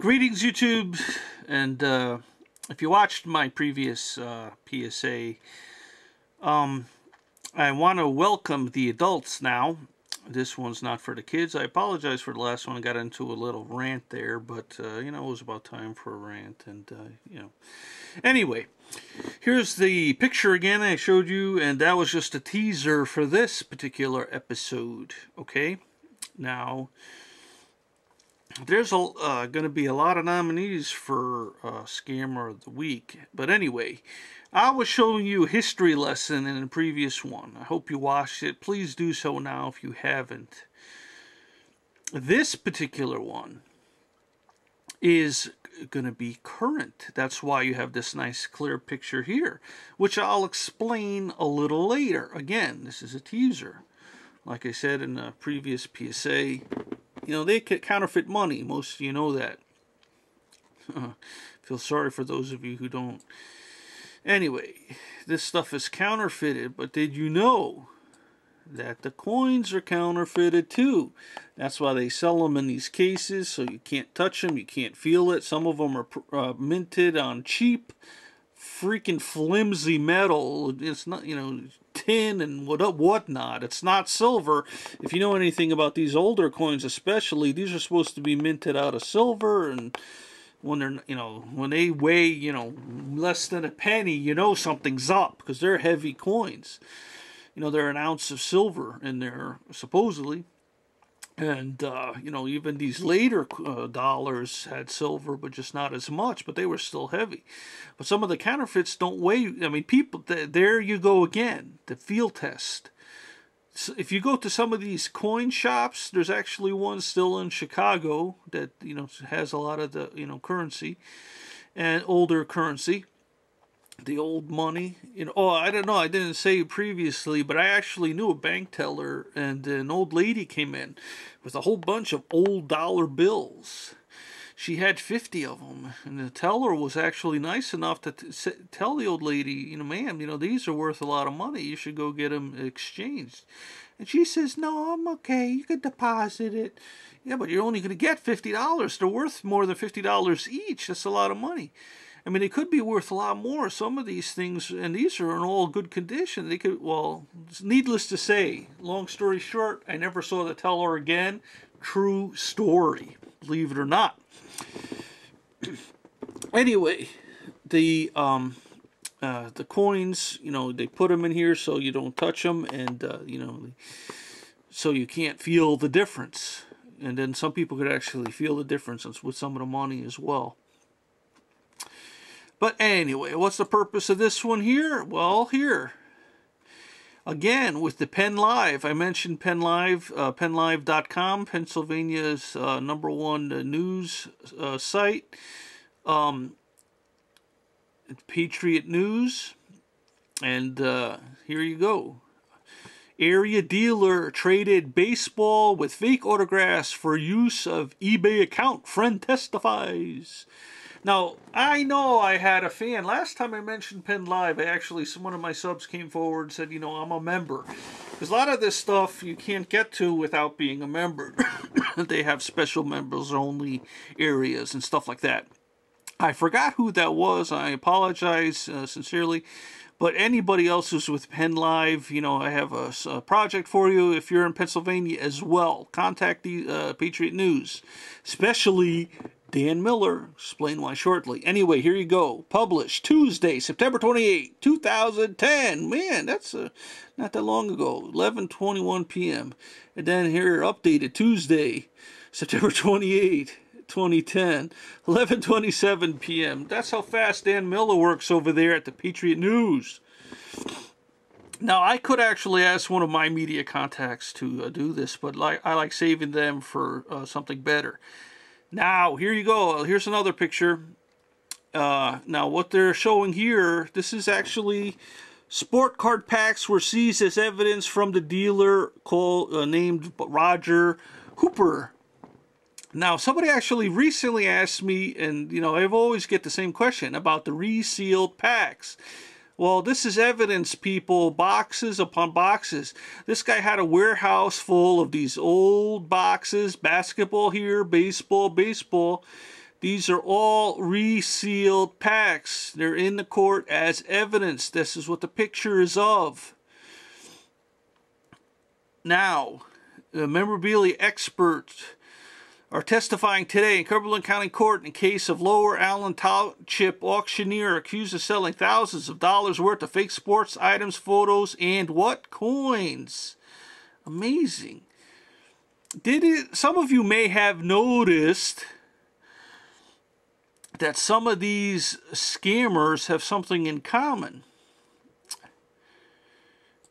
Greetings, YouTube, and if you watched my previous PSA, I want to welcome the adults now. This one's not for the kids. I apologize for the last one. I got into a little rant there, but, you know, it was about time for a rant, and, you know. Anyway, here's the picture again I showed you, and that was just a teaser for this particular episode, okay? Now, there's going to be a lot of nominees for Scammer of the Week. But anyway, I was showing you a history lesson in the previous one. I hope you watched it. Please do so now if you haven't. This particular one is going to be current. That's why you have this nice clear picture here, which I'll explain a little later. Again, this is a teaser. Like I said in the previous PSA, you know, they counterfeit money. Most of you know that. Feel sorry for those of you who don't. Anyway, this stuff is counterfeited, but did you know that the coins are counterfeited too? That's why they sell them in these cases, so you can't touch them, you can't feel it. Some of them are minted on cheap, freaking flimsy metal. It's not, you know, tin and whatnot. It's not silver. If you know anything about these older coins especially, these are supposed to be minted out of silver, and when they're, you know, when they weigh, you know, less than a penny, you know something's up, because they're heavy coins. You know, they're an ounce of silver in there, supposedly. And, you know, even these later dollars had silver, but just not as much, but they were still heavy. But some of the counterfeits don't weigh. I mean, people, there you go again, the field test. So if you go to some of these coin shops, there's actually one still in Chicago that, you know, has a lot of the, you know, currency and older currency. The old money, you know. Oh, I don't know, I didn't say previously, but I actually knew a bank teller, and an old lady came in with a whole bunch of old dollar bills. She had 50 of them, and the teller was actually nice enough to tell the old lady, you know, ma'am, you know, these are worth a lot of money. You should go get them exchanged. And she says, no, I'm okay. You could deposit it. Yeah, but you're only going to get $50. They're worth more than $50 each. That's a lot of money. I mean, they could be worth a lot more. Some of these things, and these are in all good condition. They could, well, needless to say, long story short, I never saw the teller again. True story, believe it or not. Anyway, the coins, you know, they put them in here so you don't touch them, and, you know, so you can't feel the difference. And then some people could actually feel the difference with some of the money as well. But anyway, what's the purpose of this one here? Well, here. Again, with the Penn Live. I mentioned Penn Live, PennLive.com, Pennsylvania's #1 news site. Patriot News. And here you go. Area dealer traded baseball with fake autographs for use of eBay account. Friend testifies. Now, I know I had a fan. Last time I mentioned Penn Live, one of my subs came forward and said, you know, I'm a member. Because a lot of this stuff you can't get to without being a member. They have special members-only areas and stuff like that. I forgot who that was. I apologize sincerely. But anybody else who's with Penn Live, you know, I have a project for you. If you're in Pennsylvania as well, contact the Patriot News, especially Dan Miller. Explain why shortly. Anyway, here you go. Published Tuesday, September 28, 2010. Man, that's not that long ago. 11:21 p.m. And then here, updated Tuesday, September 28, 2010, 11:27 p.m. That's how fast Dan Miller works over there at the Patriot News. Now, I could actually ask one of my media contacts to do this, but I like saving them for something better. Now, here you go. Here's another picture. Now, what they're showing here, this is actually sport card packs were seized as evidence from the dealer named Roger Hooper. Now, somebody actually recently asked me, and, you know, I've always get the same question about the resealed packs. Well, this is evidence, people, boxes upon boxes. This guy had a warehouse full of these old boxes, basketball here, baseball, baseball. These are all resealed packs. They're in the court as evidence. This is what the picture is of. Now, the memorabilia experts are testifying today in Cumberland County Court in case of Lower Allen Township auctioneer accused of selling thousands of dollars worth of fake sports items, photos, and what? Coins. Amazing. Some of you may have noticed that some of these scammers have something in common.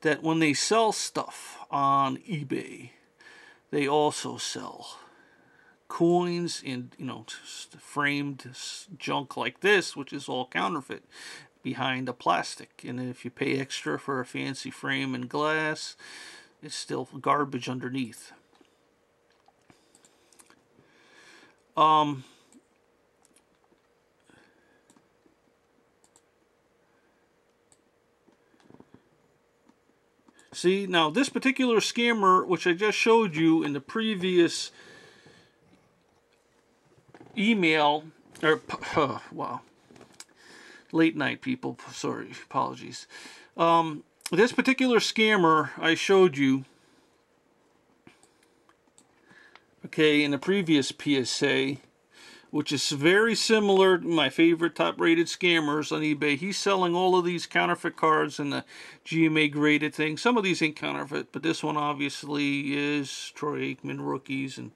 That when they sell stuff on eBay, they also sell coins and, you know, framed junk like this, which is all counterfeit, behind the plastic. And if you pay extra for a fancy frame and glass, it's still garbage underneath. See, now this particular scammer, which I just showed you in the previous email, or, wow, late night people, sorry, apologies. This particular scammer I showed you, okay, in the previous PSA, which is very similar to my favorite top-rated scammers on eBay. He's selling all of these counterfeit cards and the GMA graded thing. Some of these ain't counterfeit, but this one obviously is Troy Aikman rookies, and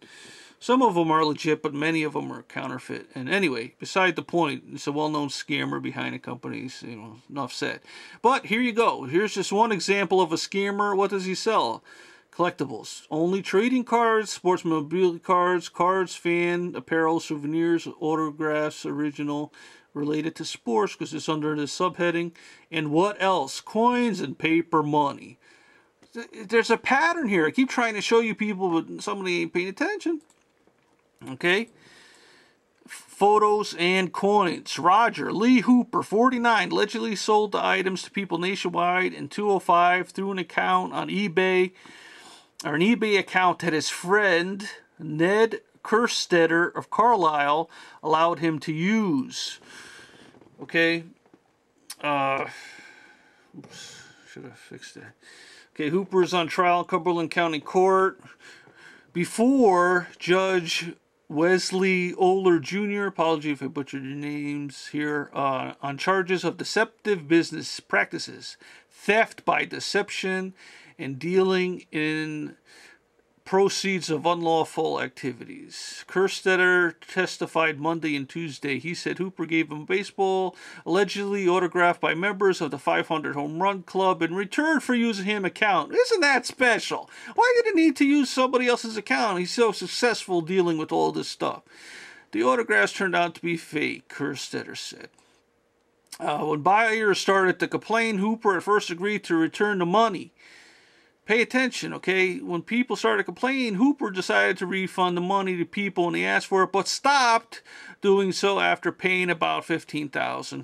some of them are legit, but many of them are counterfeit. And anyway, beside the point, it's a well-known scammer behind the companies, you know, enough said. But here you go. Here's just one example of a scammer. What does he sell? Collectibles. Only trading cards, sports memorabilia cards, fan, apparel, souvenirs, autographs, original, related to sports, because it's under the subheading. And what else? Coins and paper money. There's a pattern here. I keep trying to show you people, but somebody ain't paying attention. Okay? Photos and coins. Roger Lee Hooper, 49, allegedly sold the items to people nationwide in 2005 through an account on eBay, or an eBay account that his friend Ned Kerstetter of Carlisle allowed him to use. Okay. Oops. Should have fixed that. Okay, Hooper is on trial in Cumberland County Court before Judge Wesley Oler Jr., apology if I butchered your names here, on charges of deceptive business practices, theft by deception, and dealing in proceeds of unlawful activities. Kerstetter testified Monday and Tuesday. He said Hooper gave him a baseball, allegedly autographed by members of the 500 Home Run Club, in return for using his account. Isn't that special? Why did he need to use somebody else's account? He's so successful dealing with all this stuff. The autographs turned out to be fake, Kerstetter said. When buyers started to complain, Hooper at first agreed to return the money. Pay attention, okay? When people started complaining, Hooper decided to refund the money to people when they asked for it, but stopped doing so after paying about $15,000.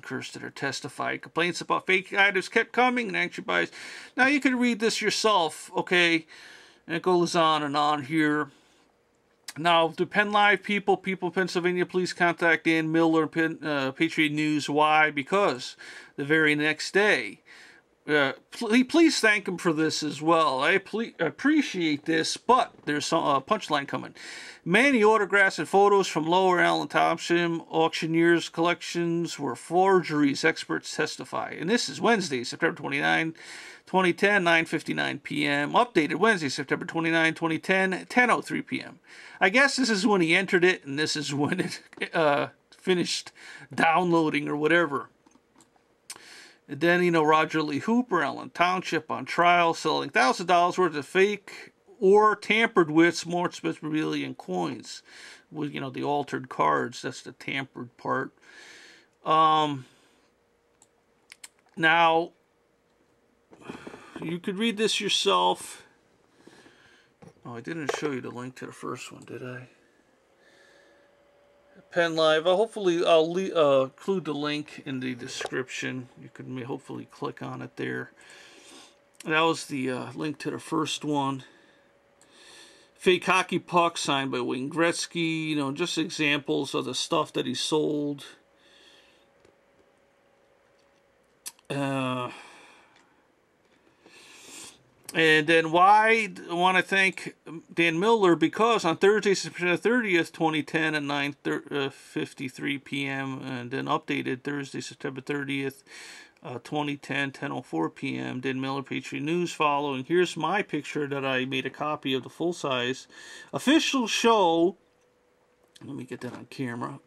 Kerstetter testified. Complaints about fake items kept coming, and anxious buyers. Now you can read this yourself, okay? And it goes on and on here. Now, the Penn Live people in Pennsylvania, please contact Dan Miller, Patriot News. Why? Because the very next day, please thank him for this as well. I appreciate this, but there's some punchline coming. Many autographs and photos from Lower Allen Township auctioneers' collections were forgeries, experts testify. And this is Wednesday, September 29, 2010, 9:59 p.m. Updated Wednesday, September 29, 2010, 10:03 p.m. I guess this is when he entered it, and this is when it finished downloading or whatever. And then, you know, Roger Lee Hooper, Allen Township on trial, selling $1,000 worth of fake or tampered with sports memorabilia and coins. With, you know, the altered cards. That's the tampered part. Now, you could read this yourself. Oh, I didn't show you the link to the first one, did I? Penn Live. Hopefully, I'll include the link in the description. You can hopefully click on it there. That was the link to the first one. fake hockey puck signed by Wayne Gretzky. You know, just examples of the stuff that he sold. And then why I want to thank Dan Miller, because on Thursday, September 30th, 2010 at 9:53 p.m. and then updated Thursday, September 30th, 2010, 10:04 p.m. Dan Miller, Patriot News following. Here's my picture that I made a copy of the full size. Official show. Let me get that on camera.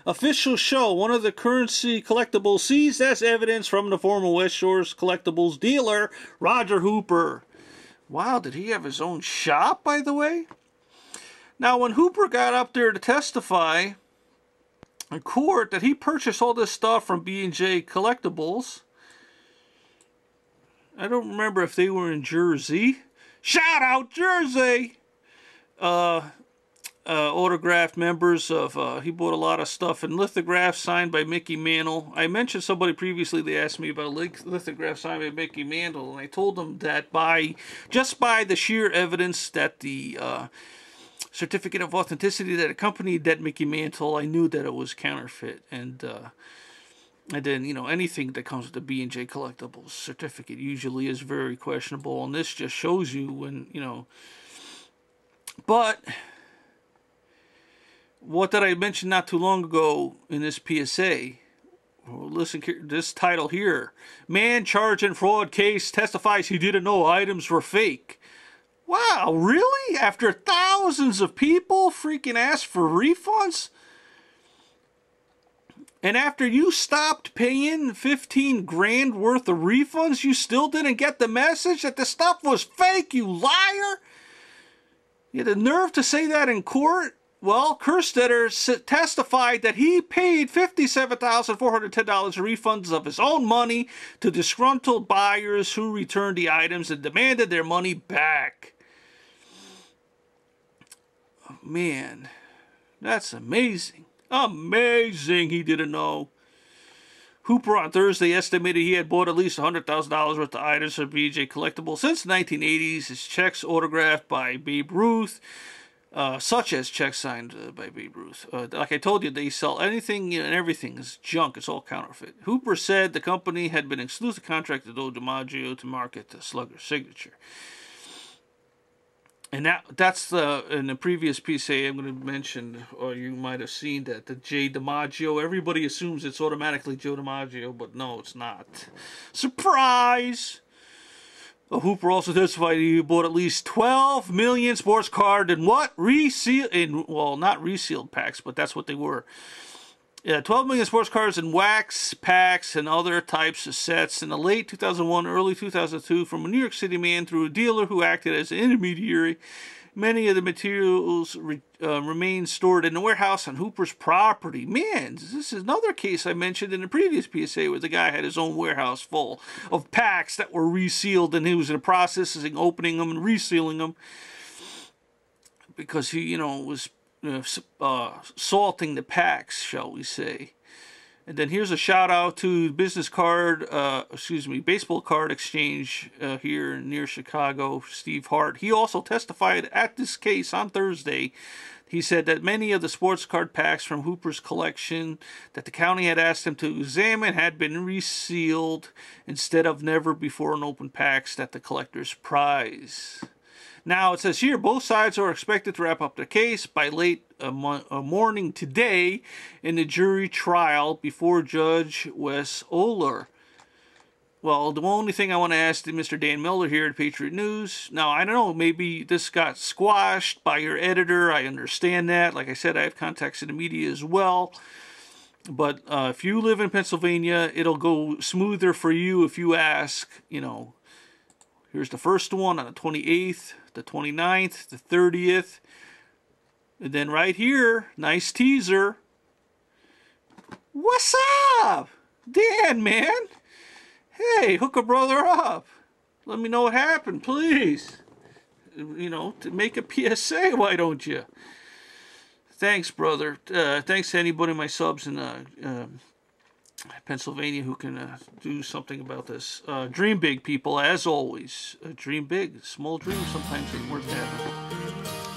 Official show. One of the currency collectibles seized as evidence from the former West Shores collectibles dealer, Roger Hooper. Wow, did he have his own shop, by the way? Now, when Hooper got up there to testify in court that he purchased all this stuff from B&J Collectibles, I don't remember if they were in Jersey. Shout out Jersey! Autographed members of, he bought a lot of stuff and lithographs signed by Mickey Mantle. I mentioned somebody previously, they asked me about a lithograph signed by Mickey Mantle, and I told them that just by the sheer evidence that the certificate of authenticity that accompanied that Mickey Mantle, I knew that it was counterfeit. And then, you know, anything that comes with the B&J Collectibles certificate usually is very questionable, and this just shows you when, you know, but what did I mention not too long ago in this PSA? Well, listen, this title here. Man charged in fraud case testifies he didn't know items were fake. Wow, really? After thousands of people freaking asked for refunds? And after you stopped paying 15 grand worth of refunds, you still didn't get the message that the stuff was fake, you liar? You had the nerve to say that in court? Well, Kerstetter testified that he paid $57,410 in refunds of his own money to disgruntled buyers who returned the items and demanded their money back. Oh, man, that's amazing. Amazing, he didn't know. Hooper on Thursday estimated he had bought at least $100,000 worth of items from B&J Collectibles since the 1980s. His checks autographed by Babe Ruth. Such as checks signed by Babe Ruth. Like I told you, they sell anything and everything is junk. It's all counterfeit. Hooper said the company had been exclusive contracted to DiMaggio to market the Slugger signature. And that's in the previous PSA I'm going to mention, or you might have seen that, the J. DiMaggio. Everybody assumes it's automatically Joe DiMaggio, but no, it's not. Surprise! Hooper also testified he bought at least 12 million sports cards in what? Well, not resealed packs, but that's what they were. Yeah, 12 million sports cards in wax packs and other types of sets in the late 2001, early 2002 from a New York City man through a dealer who acted as an intermediary. Many of the materials remain stored in a warehouse on Hooper's property. Man, this is another case I mentioned in the previous PSA where the guy had his own warehouse full of packs that were resealed, and he was in the process of opening them and resealing them because he, you know, was salting the packs, shall we say. And then here's a shout out to baseball card exchange here near Chicago, Steve Hart. He also testified at this case on Thursday. He said that many of the sports card packs from Hooper's collection that the county had asked him to examine had been resealed instead of never before unopened packs that the collectors prize. Now, it says here, both sides are expected to wrap up their case by late morning today in the jury trial before Judge Wes Oler. Well, the only thing I want to ask Mr. Dan Miller here at Patriot News, now, I don't know, maybe this got squashed by your editor. I understand that. Like I said, I have contacts in the media as well. But if you live in Pennsylvania, it'll go smoother for you if you ask, you know. Here's the first one on the 28th, the 29th, the 30th. And then right here, nice teaser. What's up? Dan, man. Hey, hook a brother up. Let me know what happened, please. You know, to make a PSA, why don't you? Thanks, brother. Thanks to anybody, my subs and Pennsylvania who can do something about this. Dream big, people, as always. Dream big. Small dreams sometimes are worth having.